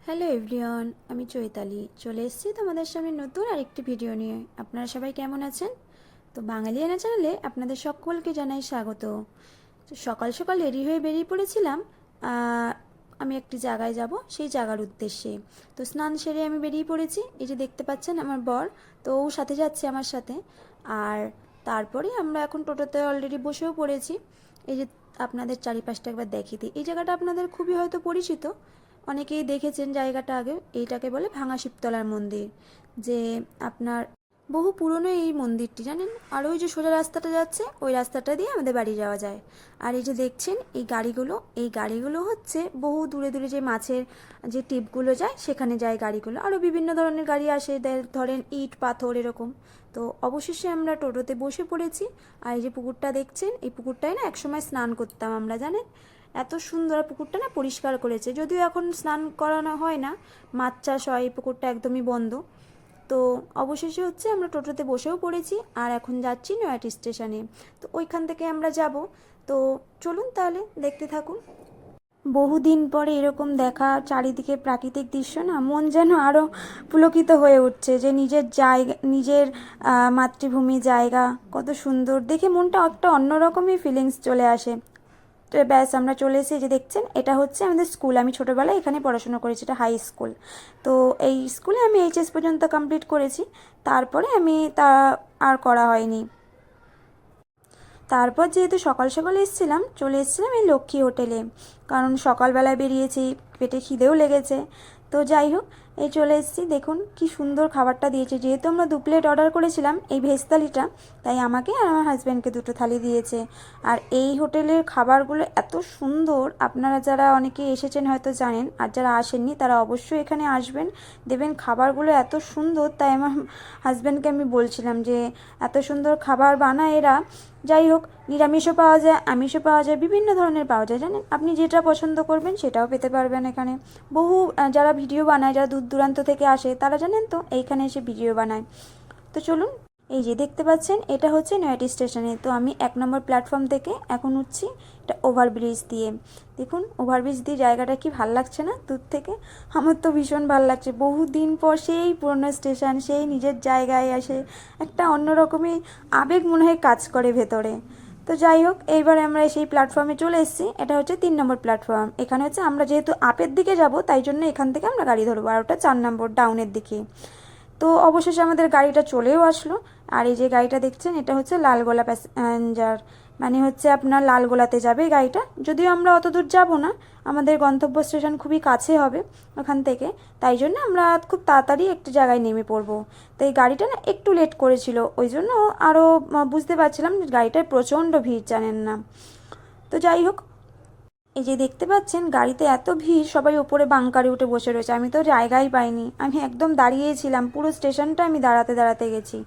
Hello everyone, আমি চৈতালি চলে এসেছি তোমাদের সামনে নতুন আরেকটি ভিডিও নিয়ে। আপনারা সবাই কেমন আছেন? তো বাঙালিয়ানা চ্যানেলে আপনাদের সকলকে জানাই স্বাগত। তো সকাল সকাল রেডি হয়ে বেরিয়ে পড়েছিলাম। আমি একটি জায়গায় যাব, সেই জায়গার উদ্দেশ্যে। তো স্নান সেরে আমি বেরিয়ে পড়েছি। এই যে দেখতে পাচ্ছেন আমার বর, তো ও সাথে যাচ্ছে আমার সাথে। আর তারপরে আমরা এখন টোটোতে অলরেডি বসেও পড়েছি। এই যে আপনাদের চারিপাশটা একবার দেখিয়ে দিই। এই জায়গাটা আপনাদের খুবই হয়তো পরিচিত, অনেকেই দেখেছেন জায়গাটা আগে। এইটাকে বলে ভাঙা শিবতলার মন্দির, যে আপনার বহু পুরনো এই মন্দিরটি, জানেন। আর ওই যে সোজা রাস্তাটা যাচ্ছে, ওই রাস্তাটা দিয়ে আমাদের বাড়ি যাওয়া যায়। আর এই যে দেখছেন এই গাড়িগুলো হচ্ছে বহু দূরে দূরে যে মাছের যে টিপগুলো যায় সেখানে যায় গাড়িগুলো। আরও বিভিন্ন ধরনের গাড়ি আসে, ধরেন ইট পাথর এরকম। তো অবশেষে আমরা টোটোতে বসে পড়েছি। আর এই যে পুকুরটা দেখছেন, এই পুকুরটায় না একসময় স্নান করতাম আমরা, জানেন। এত সুন্দর পুকুরটা না পরিষ্কার করেছে, যদিও এখন স্নান করানো হয় না, মাছ চাষ হয়, এই পুকুরটা একদমই বন্ধ। তো অবশেষে হচ্ছে আমরা টোটোতে বসেও পড়েছি, আর এখন যাচ্ছি নয়াটি স্টেশনে। তো ওইখান থেকে আমরা যাব। তো চলুন তাহলে দেখতে থাকুন। বহুদিন পরে এরকম দেখা চারিদিকে প্রাকৃতিক দৃশ্য না, মন যেন আরও পুলকিত হয়ে উঠছে, যে নিজের জায়গা, নিজের মাতৃভূমি জায়গা কত সুন্দর দেখে মনটা একটা অন্যরকমই ফিলিংস চলে আসে। তো ব্যাস আমরা চলে এসেছি। যে দেখছেন এটা হচ্ছে আমাদের স্কুল, আমি ছোটোবেলায় এখানে পড়াশোনা করেছি, এটা হাই স্কুল। তো এই স্কুলে আমি এইচএস পর্যন্ত কমপ্লিট করেছি, তারপরে আমি তা আর করা হয়নি। তারপর যেহেতু সকাল সকাল চলে এসেছিলাম এই লক্ষ্মী হোটেলে, কারণ সকালবেলায় বেরিয়েছি, পেটে খিদেও লেগেছে। তো যাই হোক, এই চলে এসেছি। দেখুন কি সুন্দর খাবারটা দিয়েছে। যেহেতু আমরা 2 প্লেট অর্ডার করেছিলাম এই ভেজ থালিটা, তাই আমাকে আর আমার হাজব্যান্ডকে 2টো থালি দিয়েছে। আর এই হোটেলের খাবারগুলো এত সুন্দর, আপনারা যারা অনেকে এসেছেন হয়তো জানেন, আর যারা আসেননি তারা অবশ্যই এখানে আসবেন, দেবেন খাবারগুলো এত সুন্দর। তাই আমার হাজব্যান্ডকে আমি বলছিলাম যে এত সুন্দর খাবার বানায় এরা। যাই হোক, নিরামিষও পাওয়া যায়, আমিষও পাওয়া যায়, বিভিন্ন ধরনের পাওয়া যায়, জানেন। আপনি যেটা পছন্দ করবেন সেটাও পেতে পারবেন এখানে। বহু যারা ভিডিও বানায়, যারা দূর দূরান্ত থেকে আসে, তারা জানেন তো এইখানে এসে ভিডিও বানায়। তো চলুন, এই যে দেখতে পাচ্ছেন এটা হচ্ছে নয়াটি স্টেশনে। তো আমি 1 নম্বর প্ল্যাটফর্ম থেকে এখন উঠছি এটা ওভারব্রিজ দিয়ে। দেখুন ওভারব্রিজ দিয়ে জায়গাটা কি ভাল লাগছে না দূর থেকে? আমার তো ভীষণ ভাল লাগছে। বহু দিন পর সেই পুরনো স্টেশন, সেই নিজের জায়গায় আসে একটা অন্যরকমই আবেগ মনে হয় কাজ করে ভেতরে। তো যাই হোক, এইবারে আমরা সেই প্ল্যাটফর্মে চলে এসেছি। এটা হচ্ছে 3 নম্বর প্ল্যাটফর্ম। এখানে হচ্ছে আমরা যেহেতু আপের দিকে যাব, তাই জন্য এখান থেকে আমরা গাড়ি ধরবো, আর ওটা 4 নম্বর ডাউনের দিকে। তো অবশেষে আমাদের গাড়িটা চলেও আসলো। আর এই যে গাড়িটা দেখছেন, এটা হচ্ছে লালগোলা প্যাসেঞ্জার, মানে হচ্ছে আপনার লালগোলাতে যাবে গাড়িটা। যদিও আমরা অত দূর যাব না, আমাদের গন্তব্য স্টেশন খুবই কাছে হবে ওখান থেকে, তাই জন্য আমরা খুব তাড়াতাড়ি একটি জায়গায় নেমে পড়বো। তো এই গাড়িটা না একটু লেট করেছিল, ওই জন্য আরও বুঝতে পারছিলাম যে গাড়িটায় প্রচণ্ড ভিড়, জানেন না। তো যাই হোক, এই যে দেখতে পাচ্ছেন গাড়িতে এত ভিড়, সবাই ওপরে বাংকারে উঠে বসে রয়েছে। আমি তো জায়গাই পাইনি, আমি একদম দাঁড়িয়েছিলাম, পুরো স্টেশনটা আমি দাঁড়াতে দাঁড়াতে গেছি।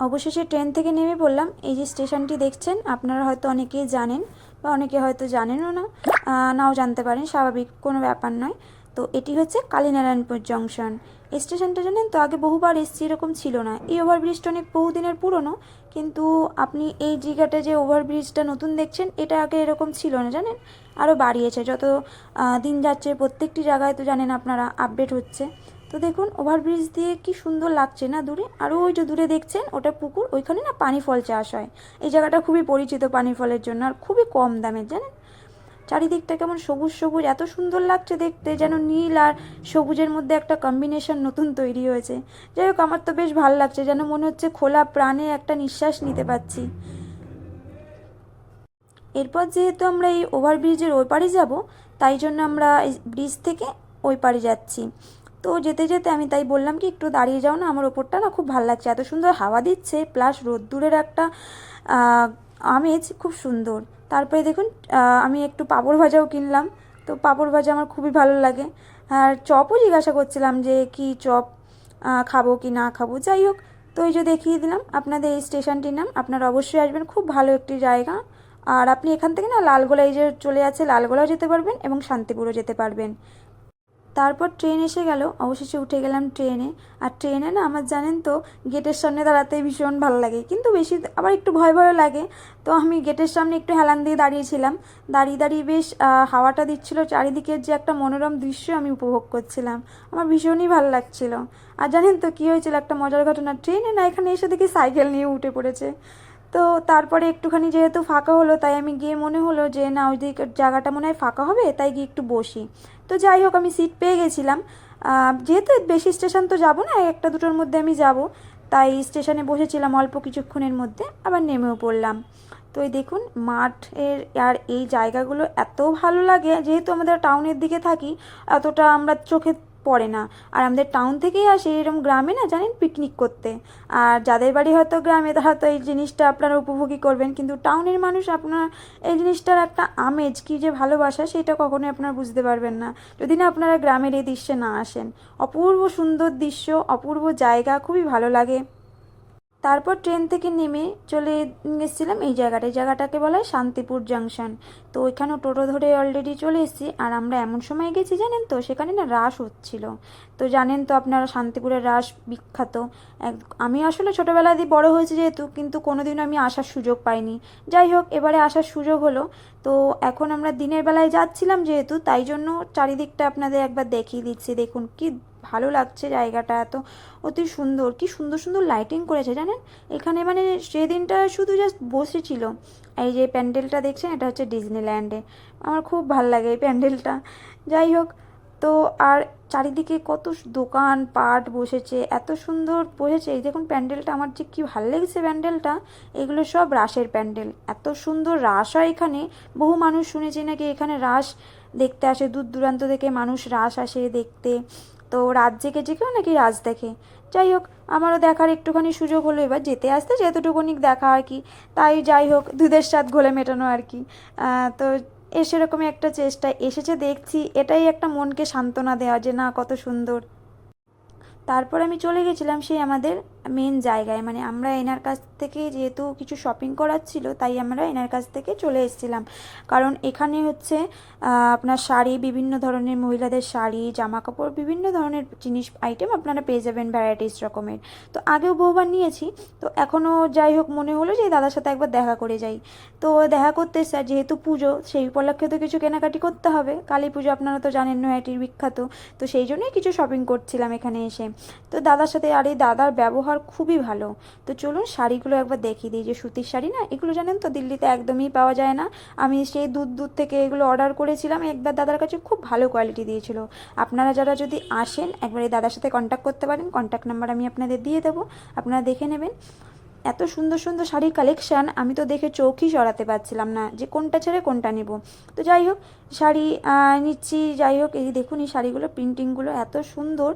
অবশেষে ট্রেন থেকে নেমে পড়লাম। এই যে স্টেশনটি দেখছেন, আপনারা হয়তো অনেকেই জানেন বা অনেকে হয়তো জানেনও না, নাও জানতে পারেন, স্বাভাবিক, কোনো ব্যাপার নয়। তো এটি হচ্ছে কালীনারায়ণপুর জংশন। এই স্টেশনটা জানেন তো আগে বহুবার এসছি, এরকম ছিল না। এই ওভারব্রিজটা অনেক বহুদিনের পুরনো, কিন্তু আপনি এই জায়গাটা যে ওভারব্রিজটা নতুন দেখছেন, এটা আগে এরকম ছিল না, জানেন। আরও বাড়িয়েছে যত দিন যাচ্ছে, প্রত্যেকটি জায়গায় তো জানেন আপনারা আপডেট হচ্ছে। তো দেখুন ওভারব্রিজ দিয়ে কি সুন্দর লাগছে না দূরে। আর ওই যে দূরে দেখছেন ওটা পুকুর, ওইখানে না পানি ফল চাষ হয়। এই জায়গাটা খুবই পরিচিত পানি ফলের জন্য, আর খুবই কম দামের, জানেন। চারিদিকটা কেমন সবুজ সবুজ, এত সুন্দর লাগছে দেখতে, যেন নীল আর সবুজের মধ্যে একটা কম্বিনেশন নতুন তৈরি হয়েছে। যাই হোক, আমার তো বেশ ভালো লাগছে, যেন মনে হচ্ছে খোলা প্রাণে একটা নিঃশ্বাস নিতে পারছি। এরপর যেহেতু আমরা এই ওভারব্রিজের ওই পারে যাব, তাই জন্য আমরা এই ব্রিজ থেকে ওই পারে যাচ্ছি। তো যেতে যেতে আমি তাই বললাম কি একটু দাঁড়িয়ে যাও না, আমার ওপরটা না খুব ভালো লাগছে, এত সুন্দর হাওয়া দিচ্ছে, প্লাস রোদ্দুরের একটা আমেজ খুব সুন্দর। তারপরে দেখুন আমি একটু পাঁপড় ভাজাও কিনলাম। তো পাঁপড় ভাজা আমার খুবই ভালো লাগে। আর চপও জিজ্ঞাসা করছিলাম যে কি চপ খাবো কি না খাবো। যাই হোক, তো এই যে দেখিয়ে দিলাম আপনাদের এই স্টেশনটির নাম, আপনারা অবশ্যই আসবেন, খুব ভালো একটি জায়গা। আর আপনি এখান থেকে না লালগোলা, এই যে চলে আছে, লালগোলাও যেতে পারবেন এবং শান্তিপুরও যেতে পারবেন। তারপর ট্রেন এসে গেল, অবশেষে উঠে গেলাম ট্রেনে। আর ট্রেনে না আমার জানেন তো গেটের সামনে দাঁড়াতে ভীষণ ভালো লাগে, কিন্তু বেশি আবার একটু ভয় ভয়ও লাগে। তো আমি গেটের সামনে একটু হেলান দিয়ে দাঁড়িয়েছিলাম, দাঁড়িয়ে দাঁড়িয়ে বেশ হাওয়াটা দিচ্ছিল, চারিদিকের যে একটা মনোরম দৃশ্য আমি উপভোগ করছিলাম। আমার ভীষণই ভালো লাগছিল। আর জানেন তো কী হয়েছিল, একটা মজার ঘটনা, ট্রেনে না এখানে এসে দেখি সাইকেল নিয়ে উঠে পড়েছে। তো তারপরে একটুখানি যেহেতু ফাঁকা হলো, তাই আমি গিয়ে মনে হলো যে না ওই দিক জায়গাটা মনে হয় ফাঁকা হবে, তাই গিয়ে একটু বসি। তো যাই হোক আমি সিট পেয়ে গেছিলাম। যেহেতু বেশি স্টেশন তো যাব না, একটা দুটোর মধ্যে আমি যাব, তাই স্টেশনে বসেছিলাম, অল্প কিছুক্ষণের মধ্যে আবার নেমেও পড়লাম। তো এই দেখুন মাঠের আর এই জায়গাগুলো এত ভালো লাগে, যেহেতু আমাদের টাউনের দিকে থাকি এতটা আমরা চোখে পড়ে না। আর আমাদের টাউন থেকেই আসে এরকম গ্রামে না জানেন পিকনিক করতে। আর যাদের বাড়ি হয়তো গ্রামে তারা তো এই জিনিসটা আপনারা উপভোগই করবেন, কিন্তু টাউনের মানুষ আপনার এই জিনিসটার একটা আমেজ কী যে ভালোবাসা সেটা কখনোই আপনারা বুঝতে পারবেন না যদি না আপনারা গ্রামের এই দৃশ্যে না আসেন। অপূর্ব সুন্দর দৃশ্য, অপূর্ব জায়গা, খুবই ভালো লাগে। তারপর ট্রেন থেকে নেমে চলে এসেছিলাম এই জায়গাটায়, জায়গাটাকে বলা হয় শান্তিপুর জাংশন। তো ওইখানেও টোটো ধরে অলরেডি চলে এসেছি। আর আমরা এমন সময় গেছি জানেন তো, সেখানে না রাস হচ্ছিল। তো জানেন তো আপনারা শান্তিপুরের রাস বিখ্যাত। আমি আসলে ছোটোবেলা দিয়ে বড় হয়েছি যেহেতু, কিন্তু কোনোদিনও আমি আসার সুযোগ পাইনি। যাই হোক এবারে আসার সুযোগ হলো। তো এখন আমরা দিনের বেলায় যাচ্ছিলাম যেহেতু, তাই জন্য চারিদিকটা আপনাদের একবার দেখিয়ে দিচ্ছি। দেখুন কি ভালো লাগছে জায়গাটা, এত অতি সুন্দর, কি সুন্দর সুন্দর লাইটিং করেছে জানেন এখানে। মানে সেদিনটা শুধু জাস্ট বসেছিল। এই যে প্যান্ডেলটা দেখছেন, এটা হচ্ছে ডিজনিল্যান্ডে। আমার খুব ভাল লাগে এই প্যান্ডেলটা। যাই হোক, তো আর চারিদিকে কত দোকান পাট বসেছে, এত সুন্দর বসেছে। এই দেখুন প্যান্ডেলটা, আমার যে কী ভালো লেগেছে প্যান্ডেলটা। এগুলো সব রাসের প্যান্ডেল, এত সুন্দর রাস হয় এখানে। বহু মানুষ শুনেছি নাকি এখানে রাস দেখতে আসে, দূর দূরান্ত থেকে মানুষ রাস আসে দেখতে। তো রাত জেগে জেগেও নাকি রাস দেখে। যাই হোক আমারও দেখার একটুখানি সুযোগ হলো, এবার যেতে আসতে যেতটুকুনি দেখা আর কি। তাই যাই হোক দুধের স্বাদ ঘোলে মেটানো আর কি। তো সেরকমই একটা চেষ্টা, এসেছে দেখছি, এটাই একটা মনকে সান্ত্বনা দেওয়া যে না কত সুন্দর। তারপর আমি চলে গেছিলাম সেই আমাদের মেন জায়গায়, মানে আমরা এনার কাছ থেকে যেহেতু কিছু শপিং করার ছিল, তাই আমরা এনার কাছ থেকে চলে এসেছিলাম। কারণ এখানে হচ্ছে আপনার শাড়ি, বিভিন্ন ধরনের মহিলাদের শাড়ি, জামা কাপড়, বিভিন্ন ধরনের জিনিস আইটেম আপনারা পেয়ে যাবেন ভ্যারাইটিস রকমের। তো আগেও বহুবার নিয়েছি, তো এখনও যাই হোক মনে হলো যে দাদার সাথে একবার দেখা করে যাই। তো দেখা করতে স্যার যেহেতু পুজো, সেই উপলক্ষে তো কিছু কেনাকাটি করতে হবে, কালী পুজো আপনারা তো জানেন নয়াটির বিখ্যাত। তো সেই জন্যই কিছু শপিং করছিলাম এখানে এসে। তো দাদার সাথে, আর এই দাদার ব্যবহার খুবই ভালো। তো চলুন শাড়িগুলো একবার দেখিয়ে দিই। যে সুতির শাড়ি না, এগুলো জানেন তো দিল্লিতে একদমই পাওয়া যায় না। আমি সেই দূর দূর থেকে এগুলো অর্ডার করেছিলাম, একবার দাদার কাছে খুব ভালো কোয়ালিটি দিয়েছিল। আপনারা যারা যদি আসেন একবার এই দাদার সাথে কন্ট্যাক্ট করতে পারেন, কন্ট্যাক্ট নাম্বার আমি আপনাদের দিয়ে দেবো, আপনারা দেখে নেবেন। এত সুন্দর সুন্দর শাড়ির কালেকশান, আমি তো দেখে চোখই সরাতে পারছিলাম না যে কোনটা ছেড়ে কোনটা নেব। তো যাই হোক শাড়ি নিচ্ছি। যাই হোক এই দেখুন এই শাড়িগুলো প্রিন্টিংগুলো এত সুন্দর,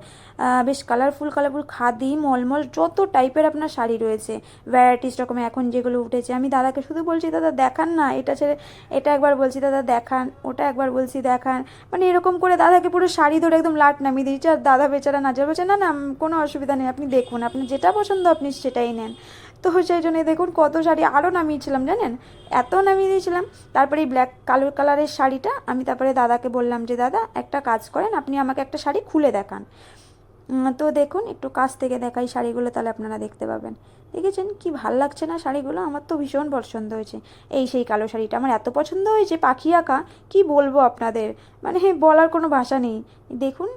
বেশ কালারফুল কালারফুল, খাদি মলমল যত টাইপের আপনার শাড়ি রয়েছে, ভ্যারাইটিস রকমের এখন যেগুলো উঠেছে। আমি দাদাকে শুধু বলছি দাদা দেখান না, এটা ছেড়ে এটা একবার বলছি দাদা দেখান, ওটা একবার বলছি দেখান, মানে এরকম করে দাদাকে পুরো শাড়ি ধরে একদম লাট নামিয়ে দিয়েছে। আর দাদা বেচারা নাজার বলছে না না কোনো অসুবিধা নেই, আপনি দেখুন, আপনি যেটা পছন্দ আপনি সেটাই নেন। তো সেই জন্যই দেখুন কত শাড়ি আরও নামিয়েছিলাম জানেন, এত নামিয়ে দিয়েছিলাম। তারপরে এই ব্ল্যাক কালো কালারের শাড়িটা আমি তারপরে দাদাকে বললাম যে দাদা একটা কাজ করেন, আপনি আমাকে একটা শাড়ি খুলে দেখান। তো দেখুন একটু কাছ থেকে দেখাই শাড়িগুলো, তাহলে আপনারা দেখতে পাবেন। দেখেছেন কি ভাল লাগছে না শাড়িগুলো, আমার তো ভীষণ পছন্দ হয়েছে। এই সেই কালো শাড়িটা আমার এত পছন্দ হয়েছে, পাখি আঁকা, কি বলবো আপনাদের, মানে বলার কোনো ভাষা নেই। দেখুন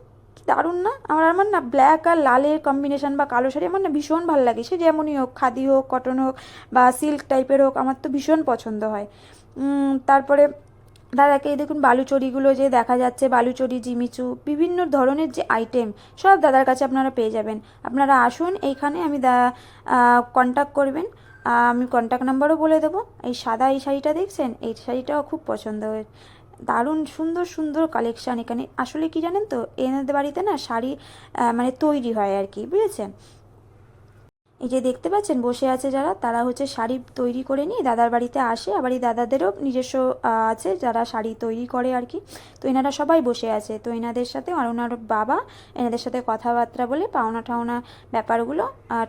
দারুণ না, আমার না ব্ল্যাক আর লালের কম্বিনেশান বা কালো শাড়ি আমার না ভীষণ ভালো লাগে, সে যেমনই হোক, খাদি হোক, কটন হোক বা সিল্ক টাইপের হোক, আমার তো ভীষণ পছন্দ হয়। তারপরে দাদাকে এই দেখুন বালুচরীগুলো যে দেখা যাচ্ছে, বালুচরী, জিমিচু, বিভিন্ন ধরনের যে আইটেম সব দাদার কাছে আপনারা পেয়ে যাবেন। আপনারা আসুন এইখানে, আমি কন্ট্যাক্ট করবেন, আমি কন্ট্যাক্ট নাম্বারও বলে দেবো। এই সাদা এই শাড়িটা দেখছেন, এই শাড়িটাও খুব পছন্দ হয়, দারুণ সুন্দর সুন্দর কালেকশান এখানে। আসলে কি জানেন তো এনাদের বাড়িতে না শাড়ি মানে তৈরি হয় আর কি, বুঝেছেন। এই যে দেখতে পাচ্ছেন বসে আছে যারা, তারা হচ্ছে শাড়ি তৈরি করে নিয়ে দাদার বাড়িতে আসে। আবার এই দাদাদেরও নিজস্ব আছে যারা শাড়ি তৈরি করে আর কি। তো এনারা সবাই বসে আছে। তো এনাদের সাথে আর ওনার বাবা এনাদের সাথে কথাবার্তা বলে পাওনা ঠাওনা ব্যাপারগুলো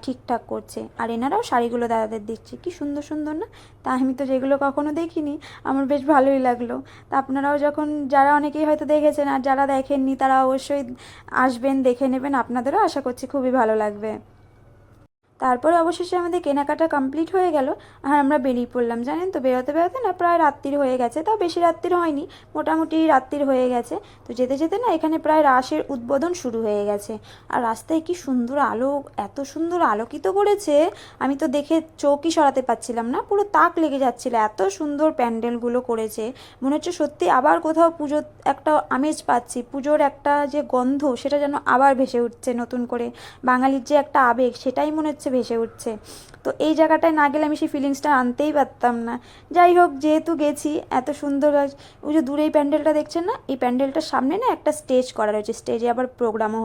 ঠিকঠাক করছে। আর এনারাও শাড়িগুলো দাদাদের দিচ্ছে, কি সুন্দর সুন্দর না? তা আমি তো যেগুলো কখনো দেখিনি, আমার বেশ ভালোই লাগলো। তা আপনারাও যখন, যারা অনেকেই হয়তো দেখেছেন আর যারা দেখেননি তারা অবশ্যই আসবেন, দেখে নেবেন, আপনাদেরও আশা করছি খুবই ভালো লাগবে। তারপরে অবশেষে আমাদের কেনাকাটা কমপ্লিট হয়ে গেল আর আমরা বেরিয়ে পড়লাম। জানেন তো, বেরোতে বেরোতে না প্রায় রাত্রির হয়ে গেছে, তাও বেশি রাত্রির হয়নি, মোটামুটি রাত্রির হয়ে গেছে। তো যেতে যেতে না এখানে প্রায় রাসের উদ্বোধন শুরু হয়ে গেছে। আর রাস্তায় কি সুন্দর আলো, এত সুন্দর আলোকিত করেছে, আমি তো দেখে চোখই সরাতে পারছিলাম না, পুরো তাক লেগে যাচ্ছিল, এত সুন্দর প্যান্ডেলগুলো করেছে। মনে হচ্ছে সত্যি আবার কোথাও পুজোর একটা আমেজ পাচ্ছি, পুজোর একটা যে গন্ধ সেটা যেন আবার ভেসে উঠছে নতুন করে, বাঙালির যে একটা আবেগ সেটাই মনে হচ্ছে ভেসে উঠছে। তো এই জায়গাটায় না গেলে আমি সেই ফিলিংসটা আনতেই পারতাম না। যাই হোক, যেহেতু গেছি, এত সুন্দর। ওই যে দূরে এই প্যান্ডেলটা দেখছেন না, এই প্যান্ডেলটার সামনে না একটা স্টেজ করা রয়েছে, স্টেজে আবার প্রোগ্রামও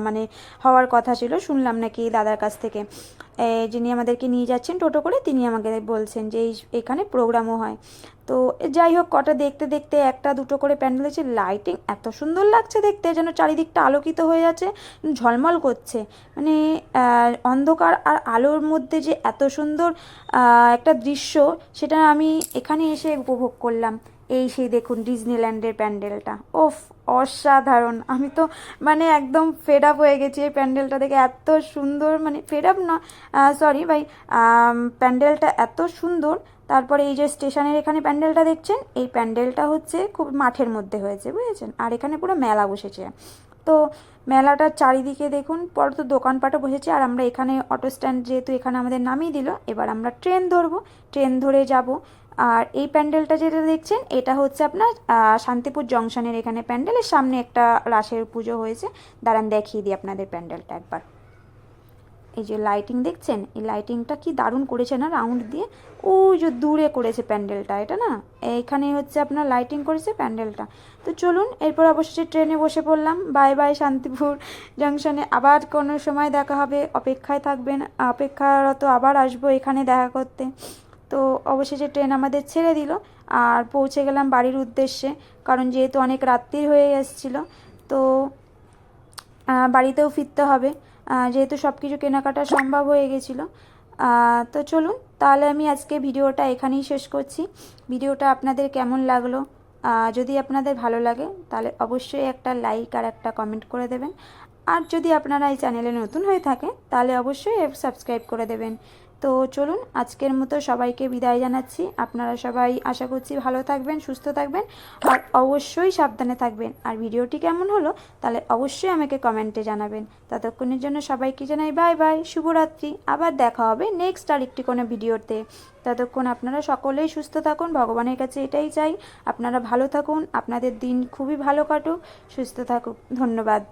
মানে হওয়ার কথা ছিল, শুনলাম নাকি দাদার কাছ থেকে। যিনি আমাদেরকে নিয়ে যাচ্ছেন টোটো করে, তিনি আমাকে বলছেন যে এখানে প্রোগ্রামও হয়। তো যাই হোক, কটা দেখতে দেখতে একটা দুটো করে প্যান্ডেল হয়েছে, লাইটিং এত সুন্দর লাগছে দেখতে, যেন চারিদিকটা আলোকিত হয়ে যাচ্ছে, ঝলমল করছে। মানে অন্ধকার আর আলোর মধ্যে যে এত সুন্দর একটা দৃশ্য, সেটা আমি এখানে এসে উপভোগ করলাম। এই সেই দেখুন ডিজনিল্যান্ডের প্যান্ডেলটা, ওফ অসাধারণ। আমি তো মানে একদম ফেড আপ হয়ে গেছি এই প্যান্ডেলটা দেখে, এত সুন্দর, মানে ফেড আপ না, সরি ভাই, প্যান্ডেলটা এত সুন্দর। তারপরে এই যে স্টেশনের এখানে প্যান্ডেলটা দেখছেন, এই প্যান্ডেলটা হচ্ছে খুব মাঠের মধ্যে হয়েছে, বুঝেছেন? আর এখানে পুরো মেলা বসেছে। তো মেলাটার চারিদিকে দেখুন পরে তো দোকানপাটও বসেছে। আর আমরা এখানে অটো স্ট্যান্ড, যেহেতু এখানে আমাদের নামিয়ে দিল, এবার আমরা ট্রেন ধরবো, ট্রেন ধরে যাব। আর এই প্যান্ডেলটা যেটা দেখছেন, এটা হচ্ছে আপনার শান্তিপুর জংশনের এখানে প্যান্ডেলের সামনে একটা রাসের পুজো হয়েছে। দাঁড়ান দেখিয়ে দিই আপনাদের প্যান্ডেলটা একবার। এই যে লাইটিং দেখছেন, এই লাইটিংটা কি দারুণ করেছে না, রাউন্ড দিয়ে ওই যে দূরে করেছে প্যান্ডেলটা, এটা না এইখানে হচ্ছে আপনার লাইটিং করেছে প্যান্ডেলটা। তো চলুন, এরপর অবশ্যই ট্রেনে বসে পড়লাম। বাই বাই শান্তিপুর জংশনে, আবার কোনো সময় দেখা হবে, অপেক্ষায় থাকবেন, অপেক্ষারত আবার আসবো এখানে দেখা করতে। তো অবশেষে ট্রেন আমাদের ছেড়ে দিল আর পৌঁছে গেলাম বাড়ির উদ্দেশ্যে, কারণ যেহেতু অনেক রাত্রির হয়ে এসেছিলো। তো বাড়িতেও ফিরতে হবে, যেহেতু সব কিছু কেনাকাটা সম্ভব হয়ে গেছিলো। তো চলুন তাহলে আমি আজকে ভিডিওটা এখানেই শেষ করছি। ভিডিওটা আপনাদের কেমন লাগলো? যদি আপনাদের ভালো লাগে তাহলে অবশ্যই একটা লাইক আর একটা কমেন্ট করে দেবেন। আর যদি আপনারা এই চ্যানেলে নতুন হয়ে থাকেন তাহলে অবশ্যই সাবস্ক্রাইব করে দেবেন। তো চলুন, আজকের মতো সবাইকে বিদায় জানাচ্ছি। আপনারা সবাই আশা করছি ভালো থাকবেন, সুস্থ থাকবেন আর অবশ্যই সাবধানে থাকবেন। আর ভিডিওটি কেমন হলো তাহলে অবশ্যই আমাকে কমেন্টে জানাবেন। ততক্ষণের জন্য সবাইকে জানাই বাই বাই, শুভরাত্রি। আবার দেখা হবে নেক্সট আরেকটি কোনো ভিডিওতে। ততক্ষণ আপনারা সকলেই সুস্থ থাকুন, ভগবানের কাছে এটাই চাই। আপনারা ভালো থাকুন, আপনাদের দিন খুবই ভালো কাটুক, সুস্থ থাকুক। ধন্যবাদ।